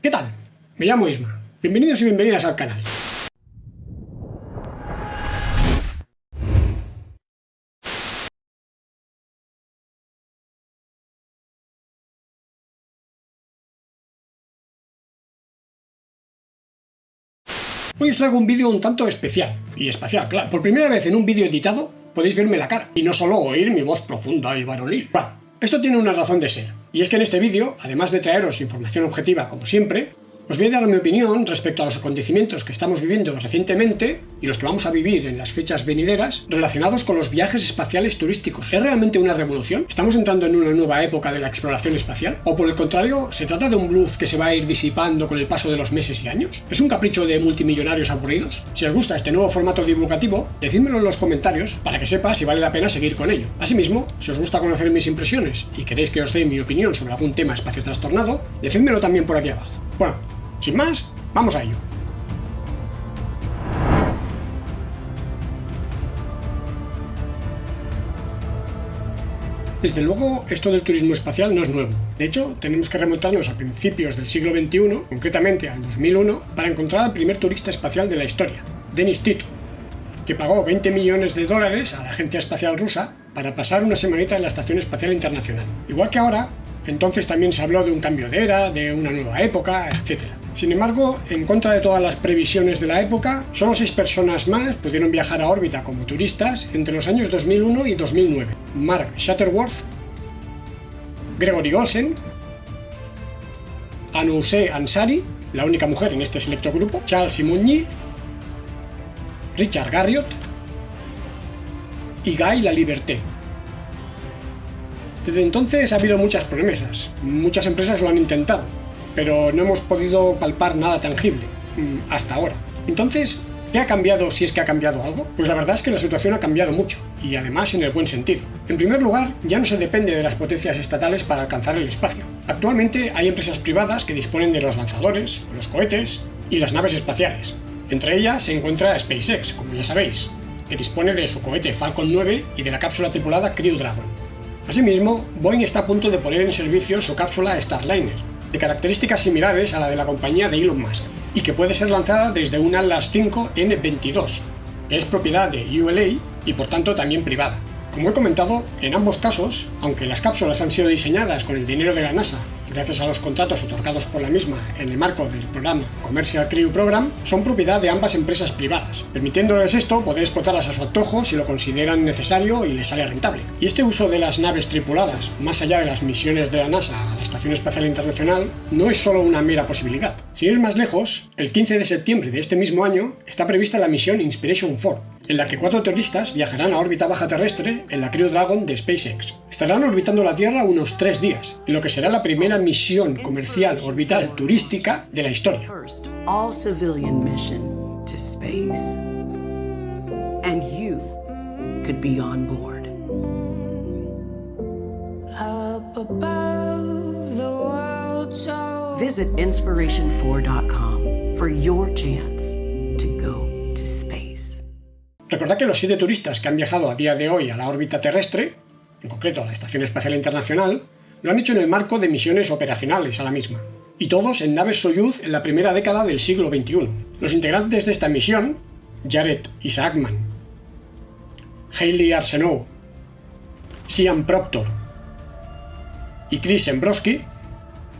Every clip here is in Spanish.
¿Qué tal? Me llamo Isma. Bienvenidos y bienvenidas al canal. Hoy os traigo un vídeo un tanto especial, y espacial, claro. Por primera vez en un vídeo editado podéis verme la cara, y no solo oír mi voz profunda y varonil. Bueno, esto tiene una razón de ser, y es que en este vídeo, además de traeros información objetiva como siempre, os voy a dar mi opinión respecto a los acontecimientos que estamos viviendo recientemente y los que vamos a vivir en las fechas venideras relacionados con los viajes espaciales turísticos. ¿Es realmente una revolución? ¿Estamos entrando en una nueva época de la exploración espacial? ¿O por el contrario, se trata de un bluff que se va a ir disipando con el paso de los meses y años? ¿Es un capricho de multimillonarios aburridos? Si os gusta este nuevo formato divulgativo, decídmelo en los comentarios para que sepa si vale la pena seguir con ello. Asimismo, si os gusta conocer mis impresiones y queréis que os dé mi opinión sobre algún tema espacio trastornado, decídmelo también por aquí abajo. Bueno, sin más, vamos a ello. Desde luego, esto del turismo espacial no es nuevo. De hecho, tenemos que remontarnos a principios del siglo XXI, concretamente al 2001, para encontrar al primer turista espacial de la historia, Denis Tito, que pagó $20 millones a la Agencia Espacial Rusa para pasar una semanita en la Estación Espacial Internacional. Igual que ahora, entonces también se habló de un cambio de era, de una nueva época, etc. Sin embargo, en contra de todas las previsiones de la época, solo 6 personas más pudieron viajar a órbita como turistas entre los años 2001 y 2009. Mark Shuttleworth, Gregory Olsen, Anoushe Ansari, la única mujer en este selecto grupo, Charles Simonyi, Richard Garriott y Guy Laliberté. Desde entonces ha habido muchas promesas, muchas empresas lo han intentado, pero no hemos podido palpar nada tangible, hasta ahora. Entonces, ¿qué ha cambiado si es que ha cambiado algo? Pues la verdad es que la situación ha cambiado mucho, y además en el buen sentido. En primer lugar, ya no se depende de las potencias estatales para alcanzar el espacio. Actualmente hay empresas privadas que disponen de los lanzadores, los cohetes y las naves espaciales. Entre ellas se encuentra SpaceX, como ya sabéis, que dispone de su cohete Falcon 9 y de la cápsula tripulada Crew Dragon. Asimismo, Boeing está a punto de poner en servicio su cápsula Starliner, de características similares a la de la compañía de Elon Musk, y que puede ser lanzada desde un Atlas V N-22, que es propiedad de ULA y por tanto también privada. Como he comentado, en ambos casos, aunque las cápsulas han sido diseñadas con el dinero de la NASA, gracias a los contratos otorgados por la misma en el marco del programa Commercial Crew Program, son propiedad de ambas empresas privadas, permitiéndoles esto poder explotarlas a su antojo si lo consideran necesario y les sale rentable. Y este uso de las naves tripuladas, más allá de las misiones de la NASA a la Estación Espacial Internacional, no es solo una mera posibilidad. Sin ir más lejos, el 15 de septiembre de este mismo año está prevista la misión Inspiration 4, en la que 4 turistas viajarán a órbita baja terrestre en la Crew Dragon de SpaceX. Estarán orbitando la Tierra unos 3 días, en lo que será la primera misión comercial orbital turística de la historia. All civilian mission to space. And you could be on board. Up above the world so... Visit inspiration4.com for your chance to go to space. Recordad que los 7 turistas que han viajado a día de hoy a la órbita terrestre, en concreto a la Estación Espacial Internacional, lo han hecho en el marco de misiones operacionales a la misma, y todos en naves Soyuz en la primera década del siglo XXI. Los integrantes de esta misión, Jared Isaacman, Hayley Arsenault, Sian Proctor y Chris Zembrowski,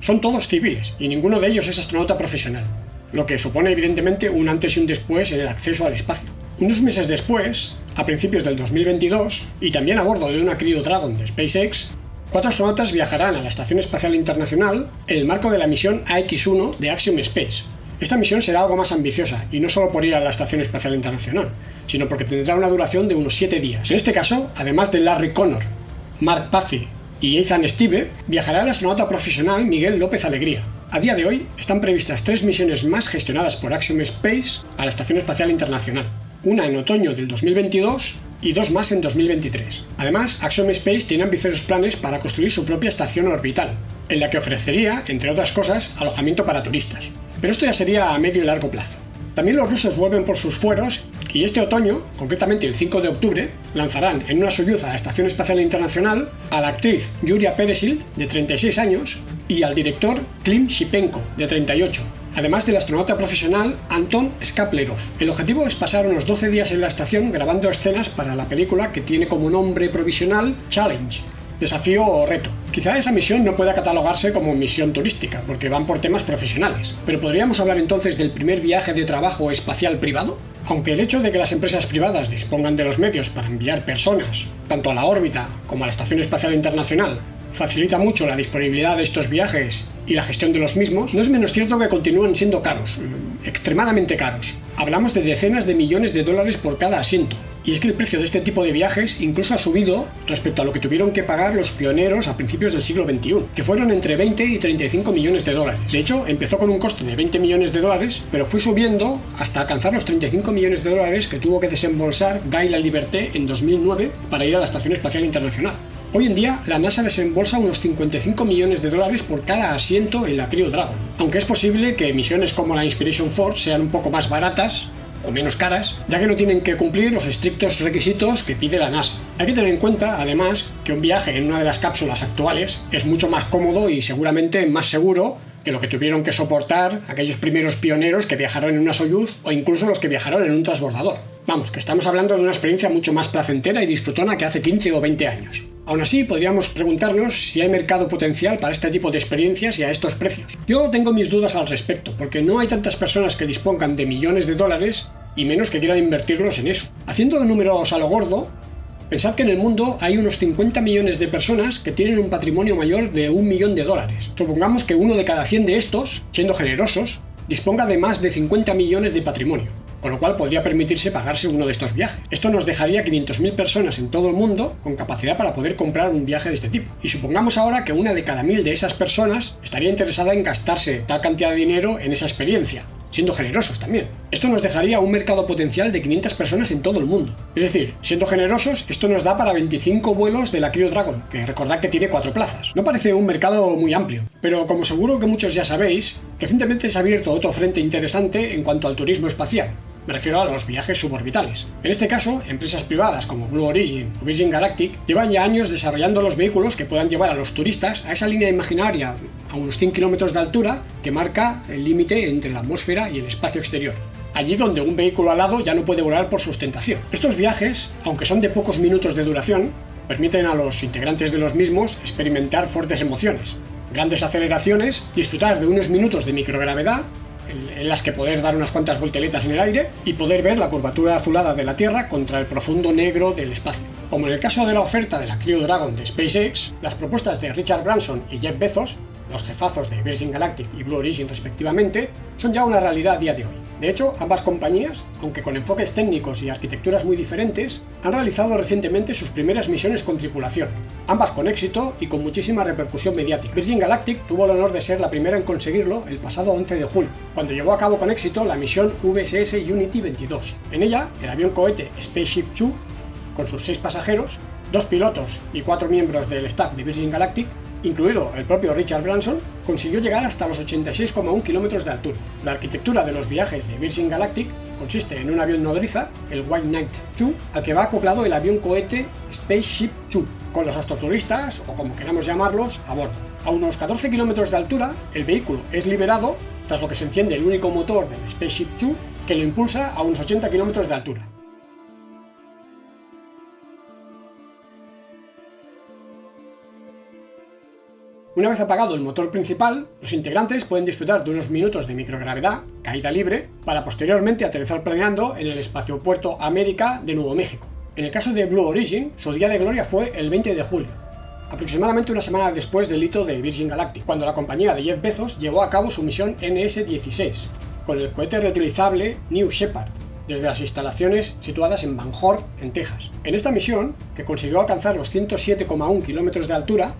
son todos civiles y ninguno de ellos es astronauta profesional, lo que supone evidentemente un antes y un después en el acceso al espacio. Unos meses después, a principios del 2022, y también a bordo de una Crew Dragon de SpaceX, 4 astronautas viajarán a la Estación Espacial Internacional en el marco de la misión AX-1 de Axiom Space. Esta misión será algo más ambiciosa, y no solo por ir a la Estación Espacial Internacional, sino porque tendrá una duración de unos 7 días. En este caso, además de Larry Connor, Mark Pazzi y Ethan Steve, viajará el astronauta profesional Miguel López Alegría. A día de hoy, están previstas 3 misiones más gestionadas por Axiom Space a la Estación Espacial Internacional, una en otoño del 2022 y 2 más en 2023. Además, Axiom Space tiene ambiciosos planes para construir su propia estación orbital, en la que ofrecería, entre otras cosas, alojamiento para turistas. Pero esto ya sería a medio y largo plazo. También los rusos vuelven por sus fueros y este otoño, concretamente el 5 de octubre, lanzarán en una Soyuz a la Estación Espacial Internacional a la actriz Yuria Peresild, de 36 años, y al director Klim Shipenko, de 38, además del astronauta profesional Anton Skaplerov. El objetivo es pasar unos 12 días en la estación grabando escenas para la película que tiene como nombre provisional Challenge, desafío o reto. Quizá esa misión no pueda catalogarse como misión turística, porque van por temas profesionales, pero ¿podríamos hablar entonces del primer viaje de trabajo espacial privado? Aunque el hecho de que las empresas privadas dispongan de los medios para enviar personas, tanto a la órbita como a la Estación Espacial Internacional, facilita mucho la disponibilidad de estos viajes y la gestión de los mismos, no es menos cierto que continúan siendo caros, extremadamente caros. Hablamos de decenas de millones de dólares por cada asiento. Y es que el precio de este tipo de viajes incluso ha subido respecto a lo que tuvieron que pagar los pioneros a principios del siglo XXI, que fueron entre 20 y 35 millones de dólares. De hecho, empezó con un coste de 20 millones de dólares, pero fue subiendo hasta alcanzar los 35 millones de dólares que tuvo que desembolsar Guy Laliberté en 2009 para ir a la Estación Espacial Internacional. Hoy en día, la NASA desembolsa unos 55 millones de dólares por cada asiento en la Crew Dragon, aunque es posible que misiones como la Inspiration 4 sean un poco más baratas o menos caras, ya que no tienen que cumplir los estrictos requisitos que pide la NASA. Hay que tener en cuenta, además, que un viaje en una de las cápsulas actuales es mucho más cómodo y seguramente más seguro que lo que tuvieron que soportar aquellos primeros pioneros que viajaron en una Soyuz o incluso los que viajaron en un transbordador. Vamos, que estamos hablando de una experiencia mucho más placentera y disfrutona que hace 15 o 20 años. Aún así, podríamos preguntarnos si hay mercado potencial para este tipo de experiencias y a estos precios. Yo tengo mis dudas al respecto, porque no hay tantas personas que dispongan de millones de dólares y menos que quieran invertirlos en eso. Haciendo números a lo gordo, pensad que en el mundo hay unos 50 millones de personas que tienen un patrimonio mayor de $1 millón. Supongamos que uno de cada 100 de estos, siendo generosos, disponga de más de 50 millones de patrimonio, con lo cual podría permitirse pagarse uno de estos viajes. Esto nos dejaría 500.000 personas en todo el mundo con capacidad para poder comprar un viaje de este tipo. Y supongamos ahora que una de cada 1000 de esas personas estaría interesada en gastarse tal cantidad de dinero en esa experiencia, siendo generosos también. Esto nos dejaría un mercado potencial de 500 personas en todo el mundo. Es decir, siendo generosos, esto nos da para 25 vuelos de la Crew Dragon, que recordad que tiene 4 plazas. No parece un mercado muy amplio, pero como seguro que muchos ya sabéis, recientemente se ha abierto otro frente interesante en cuanto al turismo espacial. Me refiero a los viajes suborbitales. En este caso, empresas privadas como Blue Origin o Virgin Galactic llevan ya años desarrollando los vehículos que puedan llevar a los turistas a esa línea imaginaria a unos 100 kilómetros de altura que marca el límite entre la atmósfera y el espacio exterior, allí donde un vehículo alado ya no puede volar por su ostentación. Estos viajes, aunque son de pocos minutos de duración, permiten a los integrantes de los mismos experimentar fuertes emociones, grandes aceleraciones, disfrutar de unos minutos de microgravedad, en las que poder dar unas cuantas volteretas en el aire y poder ver la curvatura azulada de la Tierra contra el profundo negro del espacio. Como en el caso de la oferta de la Crew Dragon de SpaceX, las propuestas de Richard Branson y Jeff Bezos, los jefazos de Virgin Galactic y Blue Origin respectivamente, son ya una realidad a día de hoy. De hecho, ambas compañías, aunque con enfoques técnicos y arquitecturas muy diferentes, han realizado recientemente sus primeras misiones con tripulación, ambas con éxito y con muchísima repercusión mediática. Virgin Galactic tuvo el honor de ser la primera en conseguirlo el pasado 11 de julio, cuando llevó a cabo con éxito la misión VSS Unity 22. En ella, el avión cohete Spaceship Two, con sus 6 pasajeros, 2 pilotos y 4 miembros del staff de Virgin Galactic, incluido el propio Richard Branson, consiguió llegar hasta los 86,1 kilómetros de altura. La arquitectura de los viajes de Virgin Galactic consiste en un avión nodriza, el White Knight II, al que va acoplado el avión cohete Spaceship Two, con los astroturistas, o como queramos llamarlos, a bordo. A unos 14 kilómetros de altura, el vehículo es liberado, tras lo que se enciende el único motor del Spaceship Two, que lo impulsa a unos 80 kilómetros de altura. Una vez apagado el motor principal, los integrantes pueden disfrutar de unos minutos de microgravedad, caída libre, para posteriormente aterrizar planeando en el espaciopuerto América de Nuevo México. En el caso de Blue Origin, su día de gloria fue el 20 de julio, aproximadamente una semana después del hito de Virgin Galactic, cuando la compañía de Jeff Bezos llevó a cabo su misión NS-16, con el cohete reutilizable New Shepard, desde las instalaciones situadas en Van Horn, en Texas. En esta misión, que consiguió alcanzar los 107,1 kilómetros de altura,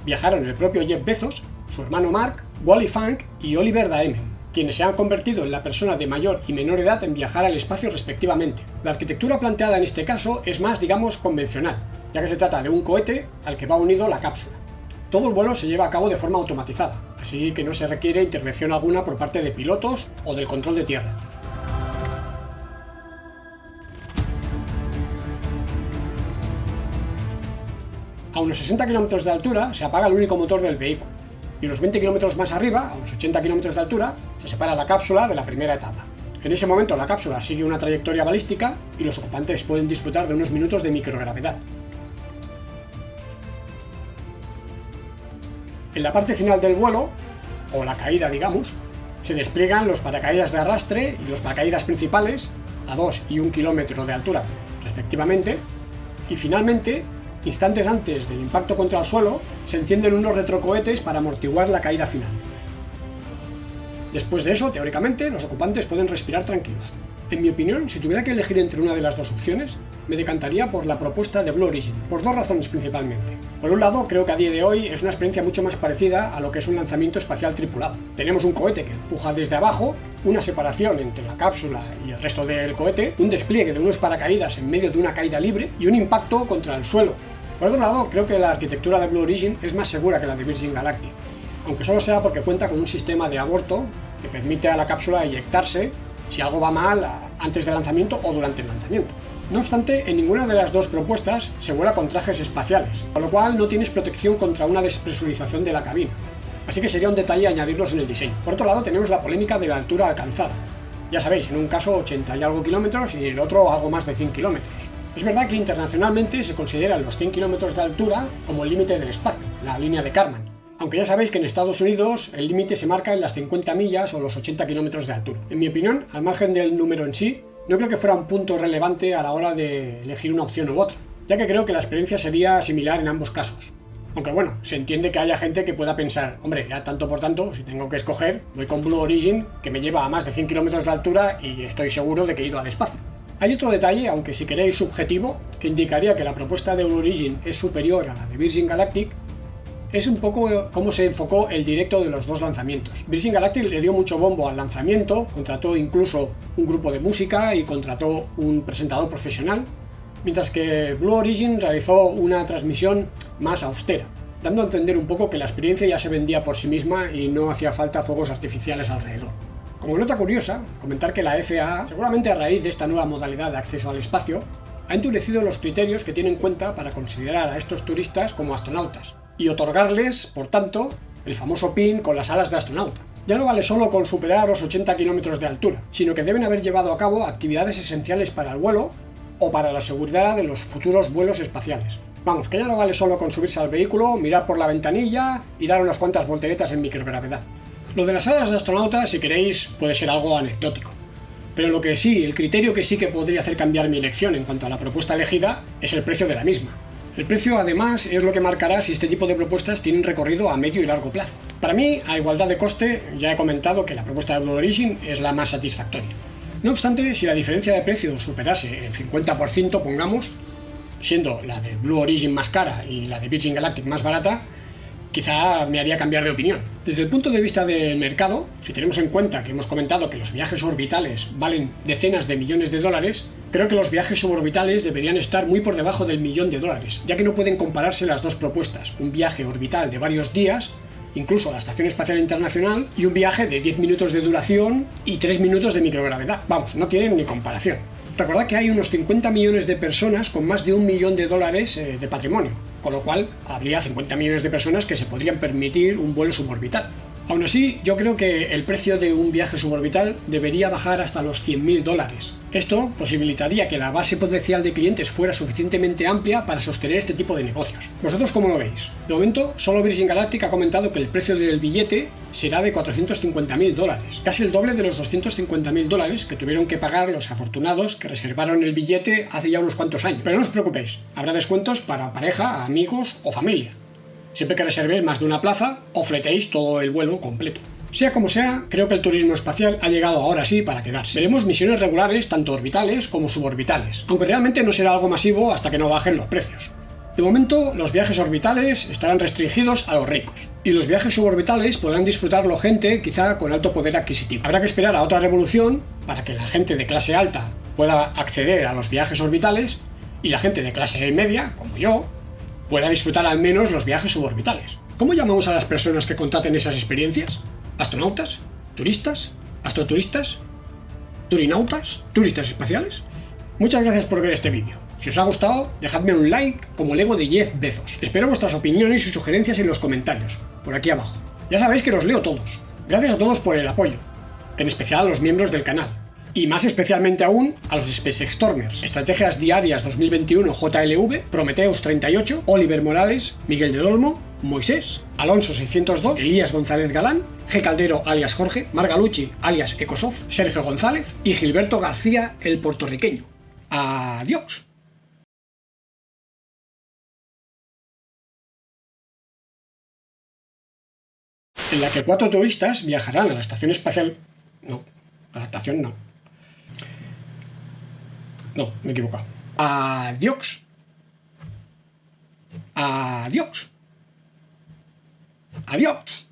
viajaron el propio Jeff Bezos, su hermano Mark, Wally Funk y Oliver Daemen, quienes se han convertido en la persona de mayor y menor edad en viajar al espacio respectivamente. La arquitectura planteada en este caso es más, digamos, convencional, ya que se trata de un cohete al que va unido la cápsula. Todo el vuelo se lleva a cabo de forma automatizada, así que no se requiere intervención alguna por parte de pilotos o del control de tierra. A unos 60 kilómetros de altura se apaga el único motor del vehículo, y unos 20 kilómetros más arriba, a unos 80 kilómetros de altura, se separa la cápsula de la primera etapa. En ese momento la cápsula sigue una trayectoria balística y los ocupantes pueden disfrutar de unos minutos de microgravedad. En la parte final del vuelo, o la caída digamos, se despliegan los paracaídas de arrastre y los paracaídas principales a 2 y 1 kilómetro de altura respectivamente, y finalmente, instantes antes del impacto contra el suelo, se encienden unos retrocohetes para amortiguar la caída final. Después de eso, teóricamente, los ocupantes pueden respirar tranquilos. En mi opinión, si tuviera que elegir entre una de las dos opciones, me decantaría por la propuesta de Blue Origin, por dos razones principalmente. Por un lado, creo que a día de hoy es una experiencia mucho más parecida a lo que es un lanzamiento espacial tripulado. Tenemos un cohete que empuja desde abajo, una separación entre la cápsula y el resto del cohete, un despliegue de unos paracaídas en medio de una caída libre y un impacto contra el suelo. Por otro lado, creo que la arquitectura de Blue Origin es más segura que la de Virgin Galactic, aunque solo sea porque cuenta con un sistema de aborto que permite a la cápsula eyectarse si algo va mal antes del lanzamiento o durante el lanzamiento. No obstante, en ninguna de las dos propuestas se vuela con trajes espaciales, con lo cual no tienes protección contra una despresurización de la cabina, así que sería un detalle añadirlos en el diseño. Por otro lado, tenemos la polémica de la altura alcanzada. Ya sabéis, en un caso 80 y algo kilómetros y en el otro algo más de 100 kilómetros. Es verdad que internacionalmente se consideran los 100 kilómetros de altura como el límite del espacio, la línea de Kármán. Aunque ya sabéis que en Estados Unidos el límite se marca en las 50 millas o los 80 kilómetros de altura. En mi opinión, al margen del número en sí, no creo que fuera un punto relevante a la hora de elegir una opción u otra, ya que creo que la experiencia sería similar en ambos casos. Aunque bueno, se entiende que haya gente que pueda pensar, hombre, ya tanto por tanto, si tengo que escoger, voy con Blue Origin, que me lleva a más de 100 kilómetros de altura y estoy seguro de que he ido al espacio. Hay otro detalle, aunque si queréis subjetivo, que indicaría que la propuesta de Blue Origin es superior a la de Virgin Galactic. Es un poco cómo se enfocó el directo de los dos lanzamientos. Virgin Galactic le dio mucho bombo al lanzamiento, contrató incluso un grupo de música y contrató un presentador profesional, mientras que Blue Origin realizó una transmisión más austera, dando a entender un poco que la experiencia ya se vendía por sí misma y no hacía falta fuegos artificiales alrededor. Como nota curiosa, comentar que la FAA, seguramente a raíz de esta nueva modalidad de acceso al espacio, ha endurecido los criterios que tiene en cuenta para considerar a estos turistas como astronautas, y otorgarles, por tanto, el famoso PIN con las alas de astronauta. Ya no vale solo con superar los 80 kilómetros de altura, sino que deben haber llevado a cabo actividades esenciales para el vuelo o para la seguridad de los futuros vuelos espaciales. Vamos, que ya no vale solo con subirse al vehículo, mirar por la ventanilla y dar unas cuantas volteretas en microgravedad. Lo de las alas de astronauta, si queréis, puede ser algo anecdótico. Pero lo que sí, el criterio que sí que podría hacer cambiar mi elección en cuanto a la propuesta elegida es el precio de la misma. El precio, además, es lo que marcará si este tipo de propuestas tienen recorrido a medio y largo plazo. Para mí, a igualdad de coste, ya he comentado que la propuesta de Blue Origin es la más satisfactoria. No obstante, si la diferencia de precio superase el 50%, pongamos, siendo la de Blue Origin más cara y la de Virgin Galactic más barata, quizá me haría cambiar de opinión. Desde el punto de vista del mercado, si tenemos en cuenta que hemos comentado que los viajes orbitales valen decenas de millones de dólares, creo que los viajes suborbitales deberían estar muy por debajo del $1.000.000, ya que no pueden compararse las dos propuestas, un viaje orbital de varios días, incluso a la Estación Espacial Internacional, y un viaje de 10 minutos de duración y 3 minutos de microgravedad. Vamos, no tienen ni comparación. Recordad que hay unos 50 millones de personas con más de $1 millón de patrimonio, con lo cual habría 50 millones de personas que se podrían permitir un vuelo suborbital. Aún así, yo creo que el precio de un viaje suborbital debería bajar hasta los $100.000. Esto posibilitaría que la base potencial de clientes fuera suficientemente amplia para sostener este tipo de negocios. ¿Vosotros cómo lo veis? De momento, solo Virgin Galactic ha comentado que el precio del billete será de $450.000, casi el doble de los $250.000 que tuvieron que pagar los afortunados que reservaron el billete hace ya unos cuantos años. Pero no os preocupéis, habrá descuentos para pareja, amigos o familia, siempre que reservéis más de una plaza o fletéis todo el vuelo completo. Sea como sea, creo que el turismo espacial ha llegado ahora sí para quedarse. Veremos misiones regulares tanto orbitales como suborbitales, aunque realmente no será algo masivo hasta que no bajen los precios. De momento, los viajes orbitales estarán restringidos a los ricos, y los viajes suborbitales podrán disfrutarlo gente quizá con alto poder adquisitivo. Habrá que esperar a otra revolución para que la gente de clase alta pueda acceder a los viajes orbitales y la gente de clase media, como yo, pueda disfrutar al menos los viajes suborbitales. ¿Cómo llamamos a las personas que contraten esas experiencias? ¿Astronautas? ¿Turistas? ¿Astroturistas? ¿Turinautas? ¿Turistas espaciales? Muchas gracias por ver este vídeo. Si os ha gustado, dejadme un like como el ego de Jeff Bezos. Espero vuestras opiniones y sugerencias en los comentarios, por aquí abajo. Ya sabéis que los leo todos. Gracias a todos por el apoyo, en especial a los miembros del canal. Y más especialmente aún a los SpaceXtormers, Estrategias Diarias 2021 JLV, Prometeus 38, Oliver Morales, Miguel del Olmo, Moisés, Alonso 602, Elías González Galán, G. Caldero alias Jorge, Margalucci alias Ecosoft, Sergio González y Gilberto García el puertorriqueño. Adiós. En la que 4 turistas viajarán a la estación espacial... No, a la estación no. No, me he equivocado. Adiós. Adiós. Adiós.